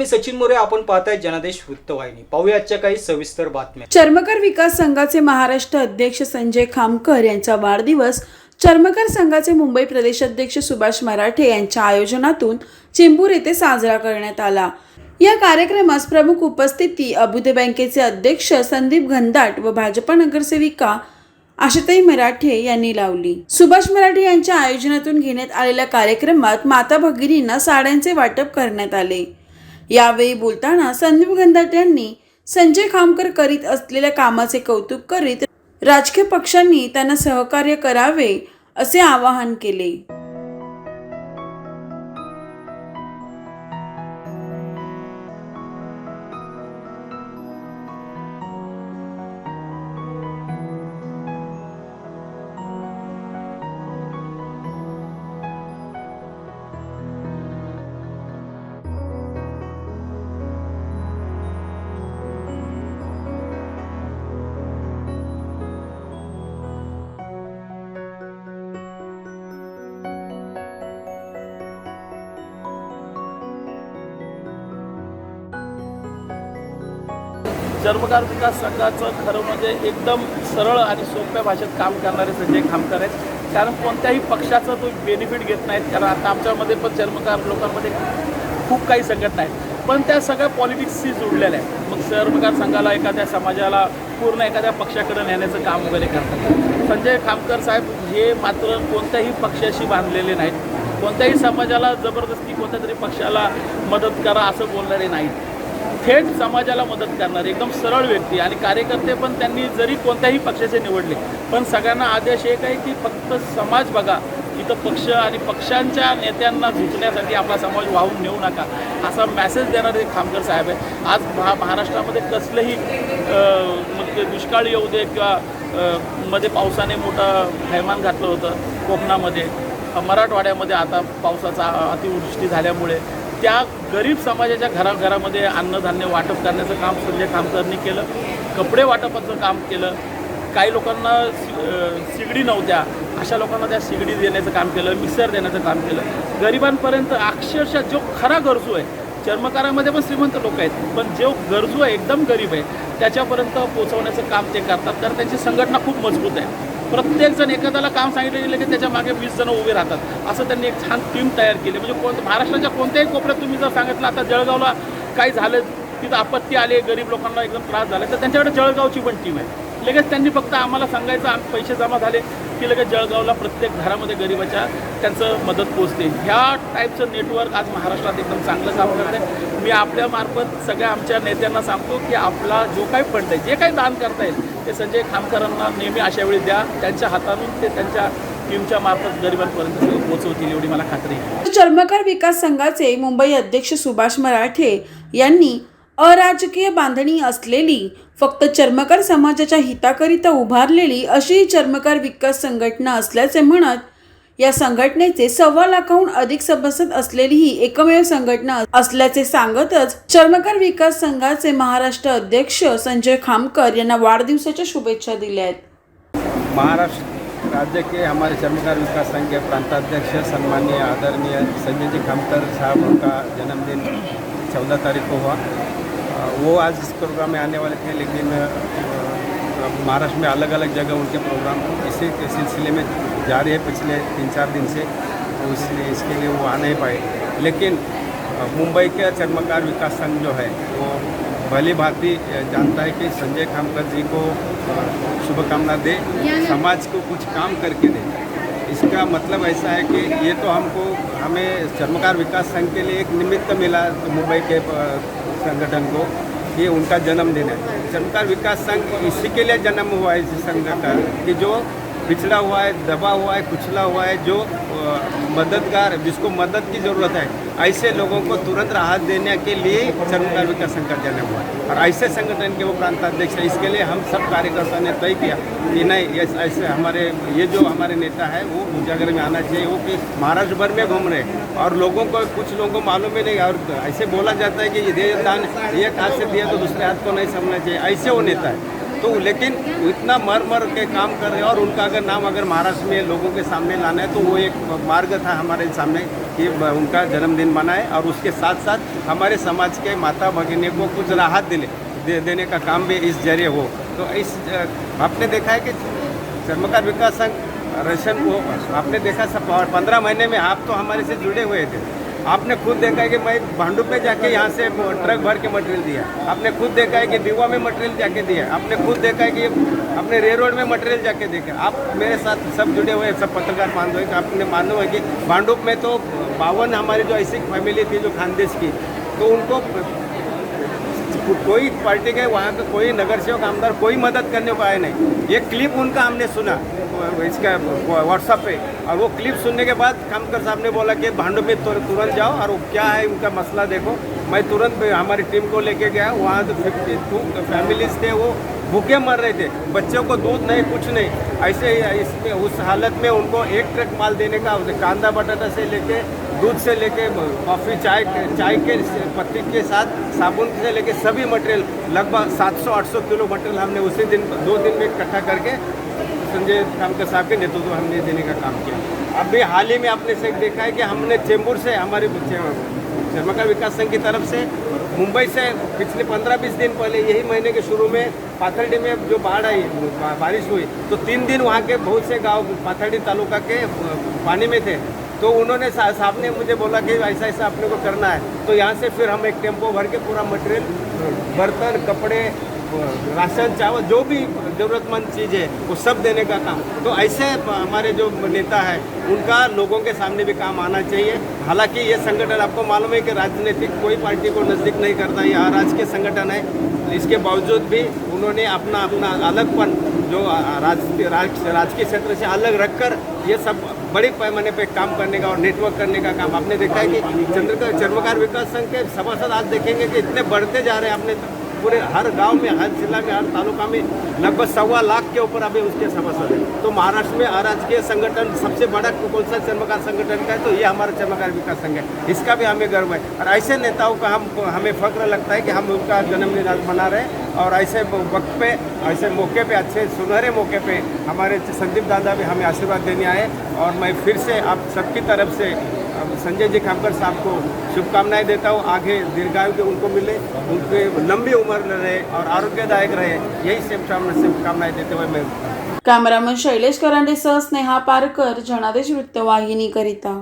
सचिन मोरे, आपण पाहताय जनादेश वृत्तवाहिनी। पाहूया आजच्या काही सविस्तर बातम्या। चर्मकार विकास संघाचे महाराष्ट्र अध्यक्ष संजय खामकर यांचा वाढदिवस चर्मकार संघाचे मुंबई प्रदेशाध्यक्ष सुभाष मराठे यांच्या आयोजनातून चेंबूर येथे साजरा करण्यात आला। या कार्यक्रमास प्रमुख उपस्थिती अभ्युदय बँकेचे अध्यक्ष संदीप घनदाट व भाजपा नगरसेविका आशाताई मराठे यांनी लावली। सुभाष मराठे यांच्या आयोजनातून घेण्यात आलेल्या कार्यक्रमात माता भगिनींना साड्यांचे वाटप करण्यात आले। यावेळी बोलताना संदीप घनदाट यांनी संजय खामकर करीत असलेल्या कामाचे कौतुक करीत राजकीय पक्षांनी त्यांना सहकार्य करावे असे आवाहन केले। चर्मकार विकास संघाचं खरं म्हणजे एकदम सरळ आणि सोप्या भाषेत काम करणारे संजय खामकर आहेत। कारण कोणत्याही पक्षाचा तो बेनिफिट घेत नाहीत। कारण आता आमच्यामध्ये पण चर्मकार लोकांमध्ये खूप काही संघटना आहेत, पण त्या सगळ्या पॉलिटिक्सशी जुळलेल्या आहेत। मग चर्मकार संघाला एखाद्या समाजाला पूर्ण एखाद्या पक्षाकडे नेण्याचं काम वगैरे करतात। संजय खामकर साहेब हे मात्र कोणत्याही पक्षाशी बांधलेले नाहीत, कोणत्याही समाजाला जबरदस्ती कोणत्या तरी पक्षाला मदत करा असं बोलणारे नाहीत। थेट समाजाला मदत करणारे एकदम सरळ व्यक्ती आणि कार्यकर्ते पण त्यांनी जरी कोणत्याही पक्षाचे निवडले, पण सगळ्यांना आदेश एक आहे की फक्त समाज बघा, इथं पक्ष आणि पक्षांच्या नेत्यांना झुकण्यासाठी आपला समाज वाहून नेऊ नका असा मेसेज देणारे खामकर साहेब आहे। आज महाराष्ट्रामध्ये कसलंही दुष्काळ येऊ दे किंवा मध्ये पावसाने मोठं थैमान घातलं होतं कोकणामध्ये, मराठवाड्यामध्ये आता पावसाचा अतिवृष्टी झाल्यामुळे त्या गरीब समाजाच्या घराघरामध्ये अन्नधान्य वाटप करण्याचं काम संजय खामकरनी केलं। कपडे वाटपाचं काम केलं। काही लोकांना सिगडी नव्हत्या अशा लोकांना त्या सिगडी देण्याचं काम केलं, मिक्सर देण्याचं काम केलं। गरिबांपर्यंत अक्षरशः जो खरा गरजू आहे, चर्मकारामध्ये पण श्रीमंत लोक आहेत, पण जो गरजू आहे एकदम गरीब आहे त्याच्यापर्यंत पोहोचवण्याचं काम ते करतात। तर त्यांची संघटना खूप मजबूत आहे। प्रत्येकजण एखाद्याला काम सांगितलं गेलं की त्याच्या मागे 20 जण उभे राहतात। असं त्यांनी एक छान टीम तयार केली। म्हणजे महाराष्ट्राच्या कोणत्याही कोपऱ्यात तुम्ही जर सांगितलं आता जळगावला काही झालं, तिथं आपत्ती आले, गरीब लोकांना एकदम त्रास झाला, तर त्यांच्याकडे जळगावची पण टीम आहे। लगेच त्यांनी फक्त आम्हाला सांगायचं, पैसे जमा झाले की लगेच जळगावला प्रत्येक घरामध्ये गरिबाच्या त्यांचं मदत पोचते। ह्या टाईपचं नेटवर्क आज महाराष्ट्रात एकदम चांगलं काम करत आहे। मी आपल्यामार्फत सगळ्या आमच्या नेत्यांना सांगतो की आपला जो काही फंड आहे, जे काही दान करता येईल ते संजय खामकरांना नेहमी अशा वेळी द्या। त्यांच्या हातातून ते त्यांच्या टीमच्या मार्फत गरिबांपर्यंत पोहोचवतील एवढी मला खात्री आहे। चर्मकार विकास संघाचे मुंबई अध्यक्ष सुभाष मराठे यांनी अराजकीय बांधणी असलेली, फक्त चर्मकार समाजाच्या हिताकरिता उभारलेली अशी चर्मकार विकास संघटना असल्याचे म्हणत, या संघटनेचे 1.25 लाखाहून अधिक सभासद असलेली ही एकमेव संघटना असल्याचे सांगतच चर्मकार विकास संघाचे महाराष्ट्र अध्यक्ष संजय खामकर यांना वाढदिवसाच्या शुभेच्छा दिल्या आहेत। महाराष्ट्र राज्य के हमारे चर्मकार विकास संघ के प्रांताध्यक्ष सम्मानीय आदरणीय संजय जी खामकर साहब, उनका जन्मदिन 14 तारीख को हुआ। वो आज इस प्रोग्राम में आने वाले थे, लेकिन महाराष्ट्र में अलग अलग जगह उनके प्रोग्राम इसी के सिलसिले में जारी है पिछले 3-4 दिन से, इसलिए इसके लिए वो आ नहीं पाए। लेकिन मुंबई के चर्मकार विकास संघ जो है वो भली भांति जानता है कि संजय खामकर जी को शुभकामना दे, समाज को कुछ काम करके दे। इसका मतलब ऐसा है कि ये तो हमें चर्मकार विकास संघ के लिए एक निमित्त मिला तो मुंबई के संगठन को, ये उनका जन्मदिन है। चर्मकार विकास संघ इसी के लिए जन्म हुआ है इस संघ का कि जो पिछड़ा हुआ है, दबा हुआ है, कुचला हुआ है, जो मददगार, जिसको मदद की ज़रूरत है, ऐसे लोगों को तुरंत राहत देने के लिए चर्मकार विकास संघ का जन्म हुआ है। और ऐसे संगठन के वो प्रांताध्यक्ष है। इसके लिए हम सब कार्यकर्ता ने तय किया कि नहीं, ऐसे हमारे ये जो हमारे नेता है वो उजागर में आना चाहिए। वो कि महाराष्ट्र भर में घूम रहे और लोगों को, कुछ लोगों को मालूम ही नहीं, और ऐसे बोला जाता है कि ये दे दान एक हाथ से दिया तो दूसरे हाथ को नहीं समझना चाहिए, ऐसे वो नेता है। तो लेकिन इतना मर के काम कर रहे हैं और उनका अगर नाम अगर महाराष्ट्र में लोगों के सामने लाना है तो वो एक मार्ग था हमारे सामने कि उनका जन्मदिन मनाए और उसके साथ साथ हमारे समाज के माता भगिनी को कुछ राहत देने का काम भी इस जरिए हो। तो इस आपने देखा है कि चर्मकार विकास संघ रेशन को आपने देखा सब 15 महीने में आप तो हमारे से जुड़े हुए थे। आपने खुद देखा है कि मैं भांडुप में जाके यहाँ से ट्रक भर के मटेरियल दिया। आपने खुद देखा है कि दीवा में मटेरियल जाके दिया। आपने खुद देखा है कि अपने रेलरोड में मटेरियल जाके देखा। आप मेरे साथ सब जुड़े हुए सब पत्रकार बांधव हैं। आपने मालूम है कि भांडुप में तो 52 हमारी जो ऐसी फैमिली थी जो खानदेश की, तो उनको कोई पार्टी के वहाँ का कोई नगर सेवक आमदार कोई मदद करने को आए नहीं। ये क्लिप उनका हमने सुना इसका व्हाट्सएप पे, और वो क्लिप सुनने के बाद खामकर साहब ने बोला कि भांडुप में तुरंत जाओ और क्या है उनका मसला देखो। मैं तुरंत हमारी टीम को लेके गया। वहाँ तो 52 फैमिलीज थे, वो भूखे मर रहे थे, बच्चों को दूध नहीं कुछ नहीं। ऐसे इसमें उस हालत में उनको एक ट्रक माल देने का, कांदा बटाटा से लेके दूध से लेके कॉफ़ी चाय के पत्ती के साथ साबुन से लेके सभी मटेरियल लगभग 700-800 किलो मटेरियल हमने उसी दिन 2 दिन में इकट्ठा करके संजय खामकर साहब के नेतृत्व हमने देने का काम किया। अभी हाल ही में आपने से देखा है कि हमने चेंबूर से हमारे चर्मकार विकास संघ की तरफ से मुंबई से पिछले 15-20 दिन पहले यही महीने के शुरू में पाथर्डी में जो बाढ़ आई, बारिश हुई, तो 3 दिन वहाँ के बहुत से गांव पाथर्डी तालुका के पानी में थे। तो उन्होंने साहब ने मुझे बोला कि ऐसा ऐसा अपने को करना है। तो यहाँ से फिर हम एक टेम्पो भर के पूरा मटेरियल, बर्तन, कपड़े, राशन, चावल, जो भी ज़रूरतमंद चीज़ है वो सब देने का काम। तो ऐसे हमारे जो नेता है उनका लोगों के सामने भी काम आना चाहिए। हालांकि ये संगठन आपको मालूम है कि राजनीतिक कोई पार्टी को नज़दीक नहीं करता, ये अराजकीय संगठन है। इसके बावजूद भी उन्होंने अपना अलगपन जो राजकीय क्षेत्र से अलग रखकर ये सब बड़ी पैमाने पे काम करने का और नेटवर्क करने का काम आपने देखा है कि चर्मकार विकास संघ के सभासद आज देखेंगे कि इतने बढ़ते जा रहे हैं। आपने पूरे हर गांव में, हर जिला में, हर तालुका में लगभग 1.25 लाख के ऊपर अभी उसके सभासद हैं। तो महाराष्ट्र में अराजकीय संगठन सबसे बड़ा कौन सा चर्मकार संगठन का है, तो ये हमारा चर्मकार विकास संघ है। इसका भी हमें गर्व है और ऐसे नेताओं का हमें फख्र लगता है कि हम उनका जन्मदिन आज मना रहे हैं। और ऐसे वक्त पे, ऐसे मौके पे, अच्छे सुनहरे मौके पे हमारे संदीप दादा भी हमें आशीर्वाद देने आए। और मैं फिर से आप सबकी तरफ से संजय जी खामकर साहब को शुभकामनाएं देता हूँ। आगे दीर्घायु के उनको मिले, उनके लंबी उम्र रहे और आरोग्यदायक रहे, यही शुभकामनाएं देते हुए मैं कॅमेरामन शैलेश करांडेसह स्नेहा पारकर, जनादेश वृत्तवाहिनी करिता।